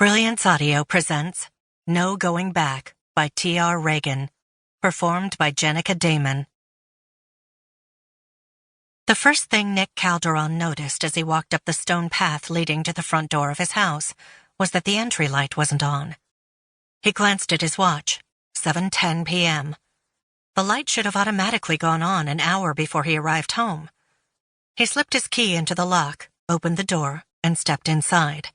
Brilliance Audio presents No Going Back by T.R. Ragan, performed by Jenica Damon. The first thing Nick Calderon noticed as he walked up the stone path leading to the front door of his house was that the entry light wasn't on. He glanced at his watch, 7:10 p.m. The light should have automatically gone on an hour before he arrived home. He slipped his key into the lock, opened the door, and stepped inside.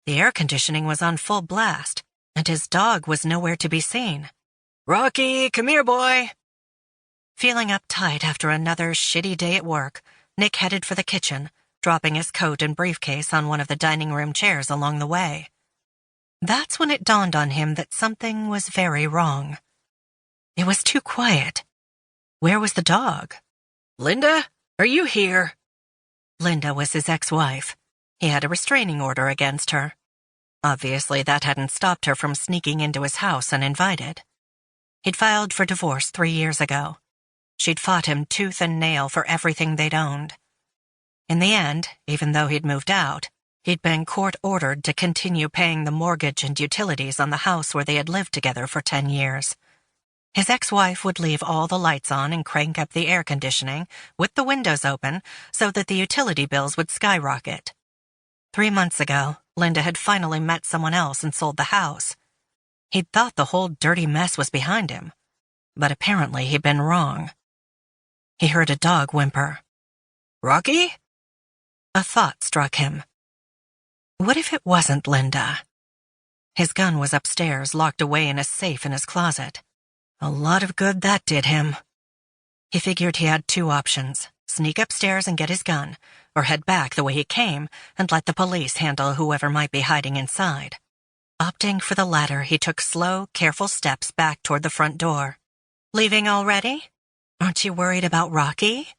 The air conditioning was on full blast, and his dog was nowhere to be seen. "Rocky, come here, boy!" Feeling uptight after another shitty day at work, Nick headed for the kitchen, dropping his coat and briefcase on one of the dining room chairs along the way. That's when it dawned on him that something was very wrong. It was too quiet. Where was the dog? "Linda, are you here?" Linda was his ex-wife. He had a restraining order against her. Obviously, that hadn't stopped her from sneaking into his house uninvited. He'd filed for divorce 3 years ago. She'd fought him tooth and nail for everything they'd owned. In the end, even though he'd moved out, he'd been court-ordered to continue paying the mortgage and utilities on the house where they had lived together for 10 years. His ex-wife would leave all the lights on and crank up the air conditioning with the windows open so that the utility bills would skyrocket. 3 months ago, Linda had finally met someone else and sold the house. He'd thought the whole dirty mess was behind him, but apparently he'd been wrong. He heard a dog whimper. "Rocky?" A thought struck him. What if it wasn't Linda? His gun was upstairs, locked away in a safe in his closet. A lot of good that did him. He figured he had 2 options: sneak upstairs and get his gun, or head back the way he came and let the police handle whoever might be hiding inside. Opting for the latter, he took slow, careful steps back toward the front door. "Leaving already? Aren't you worried about Rocky?"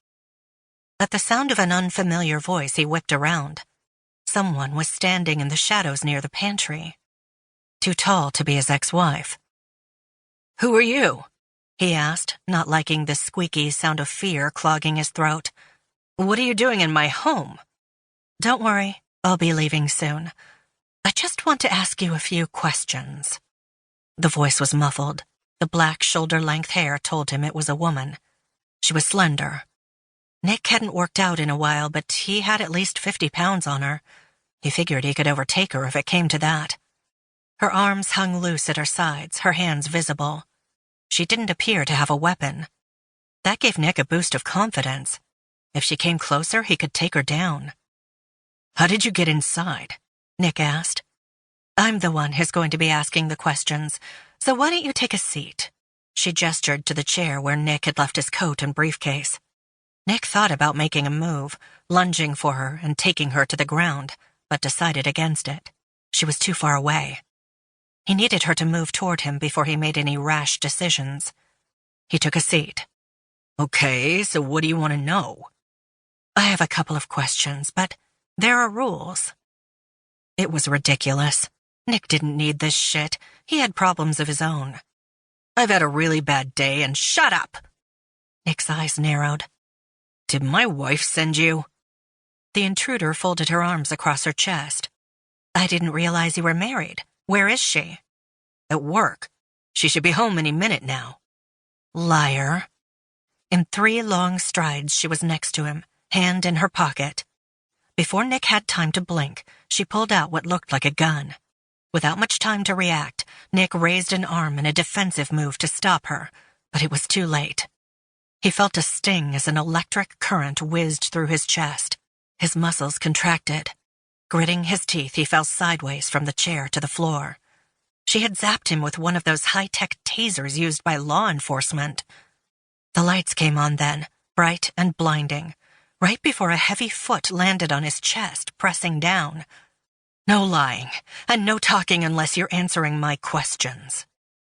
At the sound of an unfamiliar voice, he whipped around. Someone was standing in the shadows near the pantry. Too tall to be his ex-wife. "Who are you?" he asked, not liking the squeaky sound of fear clogging his throat. "What are you doing in my home?" "Don't worry, I'll be leaving soon. I just want to ask you a few questions." The voice was muffled. The black shoulder-length hair told him it was a woman. She was slender. Nick hadn't worked out in a while, but he had at least 50 pounds on her. He figured he could overtake her if it came to that. Her arms hung loose at her sides, her hands visible. She didn't appear to have a weapon. That gave Nick a boost of confidence. If she came closer, he could take her down. "How did you get inside?" Nick asked. "I'm the one who's going to be asking the questions, so why don't you take a seat?" She gestured to the chair where Nick had left his coat and briefcase. Nick thought about making a move, lunging for her and taking her to the ground, but decided against it. She was too far away. He needed her to move toward him before he made any rash decisions. He took a seat. "Okay, so what do you want to know?" "I have a couple of questions, but there are rules." It was ridiculous. Nick didn't need this shit. He had problems of his own. "I've had a really bad day, and shut up!" Nick's eyes narrowed. "Did my wife send you?" The intruder folded her arms across her chest. "I didn't realize you were married. Where is she?" "At work. She should be home any minute now." Liar. In 3 long strides, she was next to him, hand in her pocket. Before Nick had time to blink, she pulled out what looked like a gun. Without much time to react, Nick raised an arm in a defensive move to stop her, but it was too late. He felt a sting as an electric current whizzed through his chest. His muscles contracted. Gritting his teeth, he fell sideways from the chair to the floor. She had zapped him with one of those high-tech tasers used by law enforcement. The lights came on then, bright and blinding, right before a heavy foot landed on his chest, pressing down. "No lying, and no talking unless you're answering my questions."